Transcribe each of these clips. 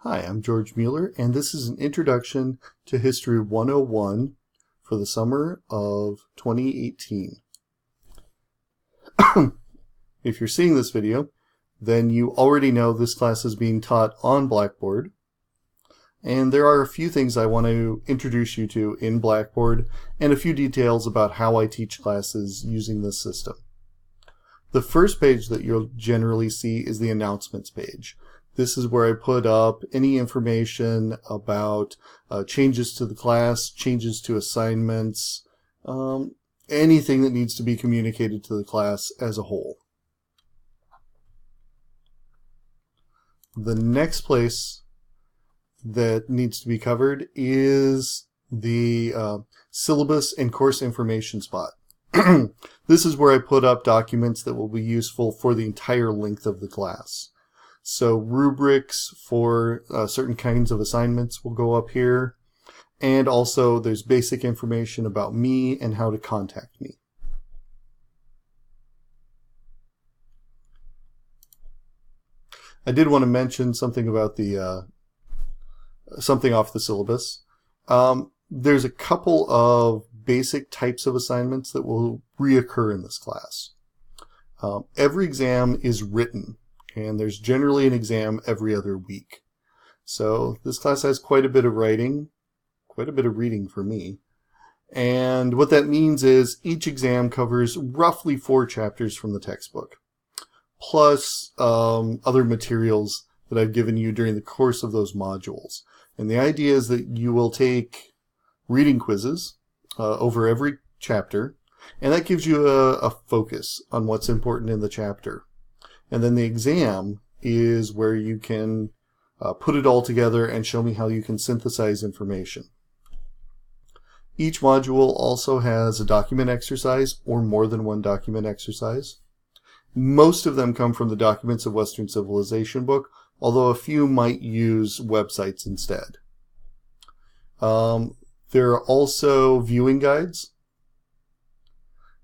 Hi, I'm George Mueller, and this is an introduction to History 101 for the summer of 2018. If you're seeing this video, then you already know this class is being taught on Blackboard, and there are a few things I want to introduce you to in Blackboard and a few details about how I teach classes using this system. The first page that you'll generally see is the announcements page. This is where I put up any information about changes to the class, changes to assignments, anything that needs to be communicated to the class as a whole. The next place that needs to be covered is the syllabus and course information spot. This is where I put up documents that will be useful for the entire length of the class. So rubrics for certain kinds of assignments will go up here. And also there's basic information about me and how to contact me. I did want to mention something about the something off the syllabus. There's a couple of basic types of assignments that will reoccur in this class. Every exam is written, and there's generally an exam every other week. So this class has quite a bit of writing, quite a bit of reading for me. And what that means is each exam covers roughly 4 chapters from the textbook, plus other materials that I've given you during the course of those modules. And the idea is that you will take reading quizzes over every chapter, and that gives you a focus on what's important in the chapter. And then the exam is where you can put it all together and show me how you can synthesize information. Each module also has a document exercise or more than one document exercise. Most of them come from the Documents of Western Civilization book, although a few might use websites instead. There are also viewing guides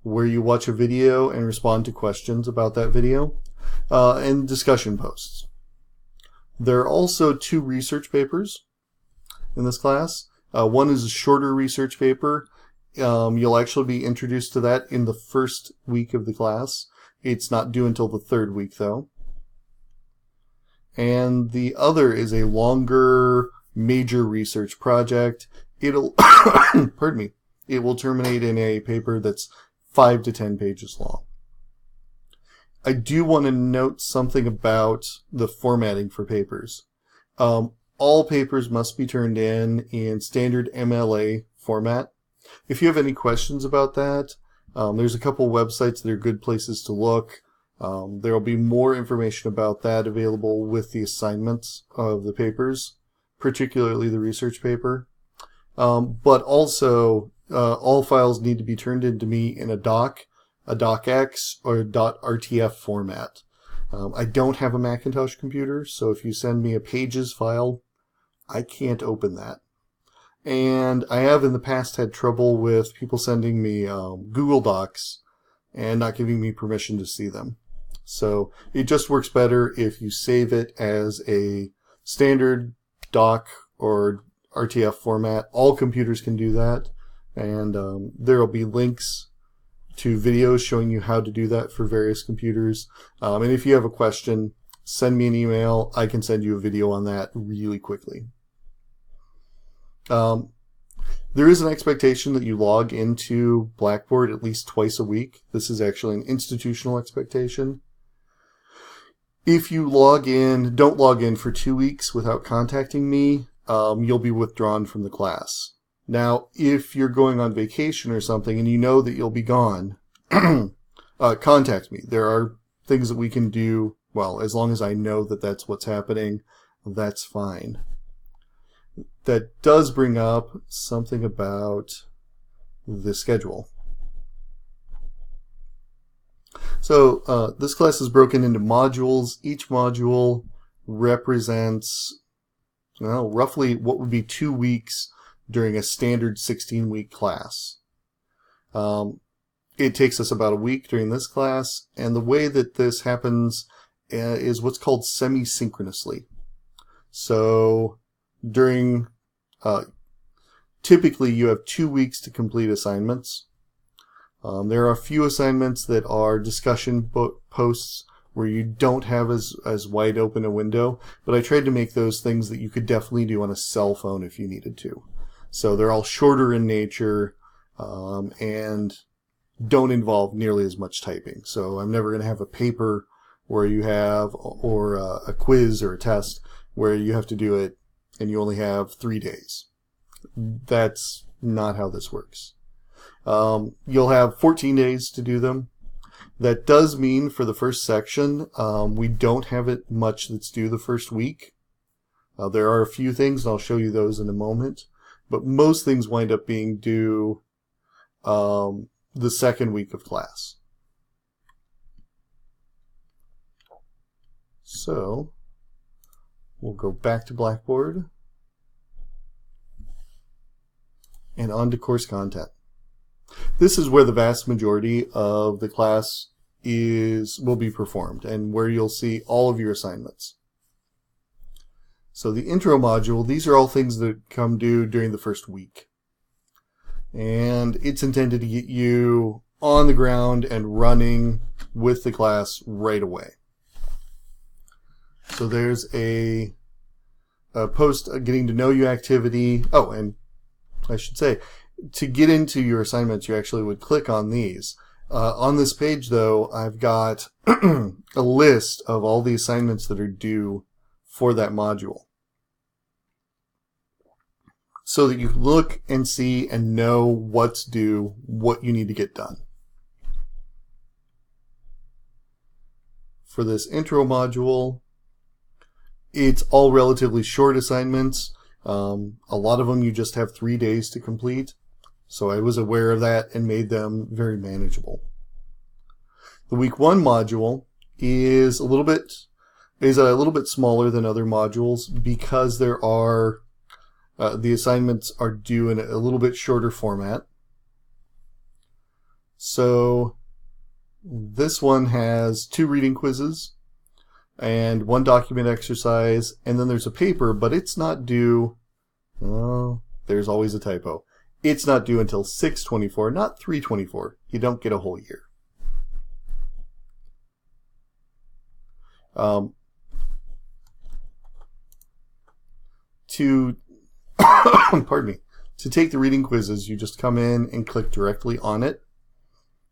where you watch a video and respond to questions about that video. And discussion posts. There are also 2 research papers in this class. One is a shorter research paper. You'll actually be introduced to that in the first week of the class. It's not due until the 3rd week, though. And the other is a longer major research project. It'll, pardon me, it will terminate in a paper that's 5 to 10 pages long. I do want to note something about the formatting for papers. All papers must be turned in standard MLA format. If you have any questions about that, there's a couple websites that are good places to look. There will be more information about that available with the assignments of the papers, particularly the research paper. But also, all files need to be turned into me in a docx, or a .rtf format. I don't have a Macintosh computer, so if you send me a Pages file, I can't open that. And I have in the past had trouble with people sending me Google Docs and not giving me permission to see them. So it just works better if you save it as a standard doc or RTF format. All computers can do that, and there will be links to videos showing you how to do that for various computers. And if you have a question, send me an email. I can send you a video on that really quickly. There is an expectation that you log into Blackboard at least twice a week. This is actually an institutional expectation. If you don't log in for 2 weeks without contacting me, you'll be withdrawn from the class. Now, if you're going on vacation or something and you know that you'll be gone, contact me. There are things that we can do, well, as long as I know that that's what's happening, that's fine. That does bring up something about the schedule. So this class is broken into modules. Each module represents, well, roughly what would be 2 weeks during a standard 16-week class. It takes us about a week during this class, and the way that this happens is what's called semi-synchronously. So during, typically you have 2 weeks to complete assignments. There are a few assignments that are discussion posts where you don't have as wide open a window, but I tried to make those things that you could definitely do on a cell phone if you needed to. So they're all shorter in nature, and don't involve nearly as much typing. So I'm never going to have a paper where you have, or a quiz or a test where you have to do it and you only have 3 days. That's not how this works. You'll have 14 days to do them. That does mean for the first section, we don't have it much that's due the first week. There are a few things, and I'll show you those in a moment, but most things wind up being due the second week of class. So we'll go back to Blackboard and on to course content. This is where the vast majority of the class will be performed and where you'll see all of your assignments. So the intro module, these are all things that come due during the first week. And it's intended to get you on the ground and running with the class right away. So there's a post getting to know you activity. Oh, and I should say, to get into your assignments, you actually would click on these. On this page, though, I've got a list of all the assignments that are due for that module, so that you can look and see and know what's due, what you need to get done. For this intro module, it's all relatively short assignments. A lot of them you just have 3 days to complete. So I was aware of that and made them very manageable. The week 1 module is a little bit smaller than other modules because there are the assignments are due in a little bit shorter format. So this one has 2 reading quizzes and 1 document exercise, and then there's a paper, but it's not due. Oh, there's always a typo. It's not due until 6/24, not 3/24. You don't get a whole year. Pardon me. To take the reading quizzes, you just come in and click directly on it.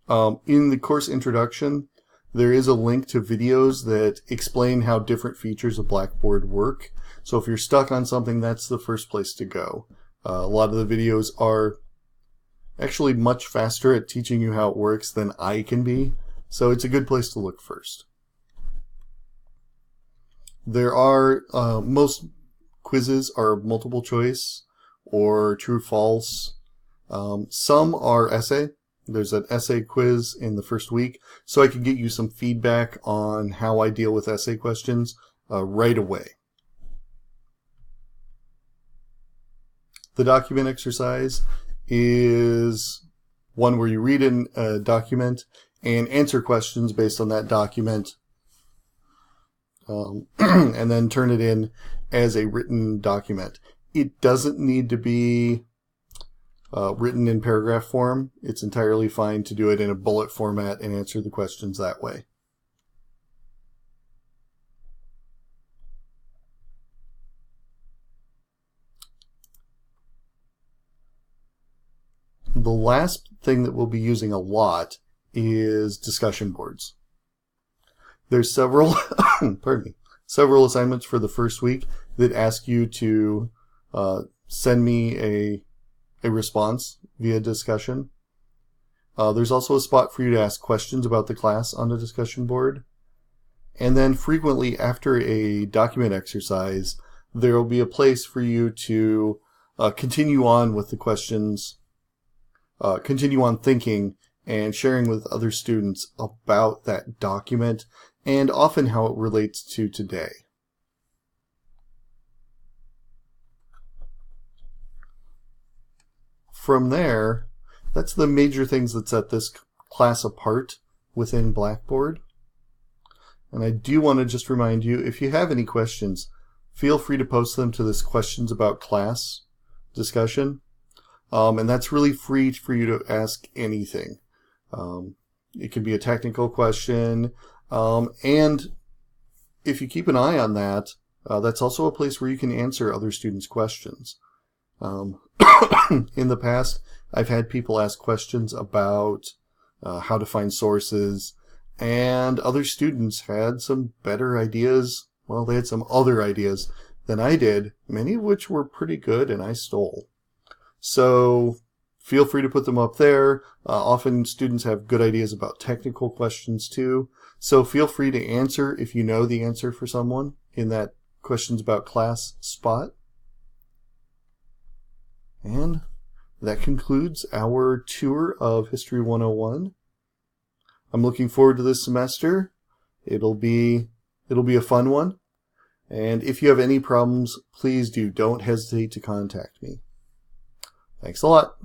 In the course introduction, there is a link to videos that explain how different features of Blackboard work. So if you're stuck on something, that's the first place to go. A lot of the videos are actually much faster at teaching you how it works than I can be, so it's a good place to look first. There are, most quizzes are multiple choice or true false. Some are essay. There's an essay quiz in the first week, so I can get you some feedback on how I deal with essay questions right away. The document exercise is one where you read in a document and answer questions based on that document, and then turn it in as a written document. It doesn't need to be written in paragraph form. It's entirely fine to do it in a bullet format and answer the questions that way. The last thing that we'll be using a lot is discussion boards. There's several, pardon me, several assignments for the first week that ask you to send me a response via discussion. There's also a spot for you to ask questions about the class on the discussion board. And then frequently after a document exercise, there will be a place for you to continue on with the questions, continue on thinking and sharing with other students about that document and often how it relates to today. From there, that's the major things that set this class apart within Blackboard. And I do want to just remind you, if you have any questions, feel free to post them to this questions about class discussion. And that's really free for you to ask anything. It can be a technical question. And if you keep an eye on that, that's also a place where you can answer other students' questions. In the past, I've had people ask questions about how to find sources, and other students had some better ideas. Well, they had some other ideas than I did, many of which were pretty good and I stole. So feel free to put them up there. Often students have good ideas about technical questions too. So feel free to answer if you know the answer for someone in that questions about class spot. And that concludes our tour of History 101. I'm looking forward to this semester. It'll be a fun one. And if you have any problems, please don't hesitate to contact me. Thanks a lot.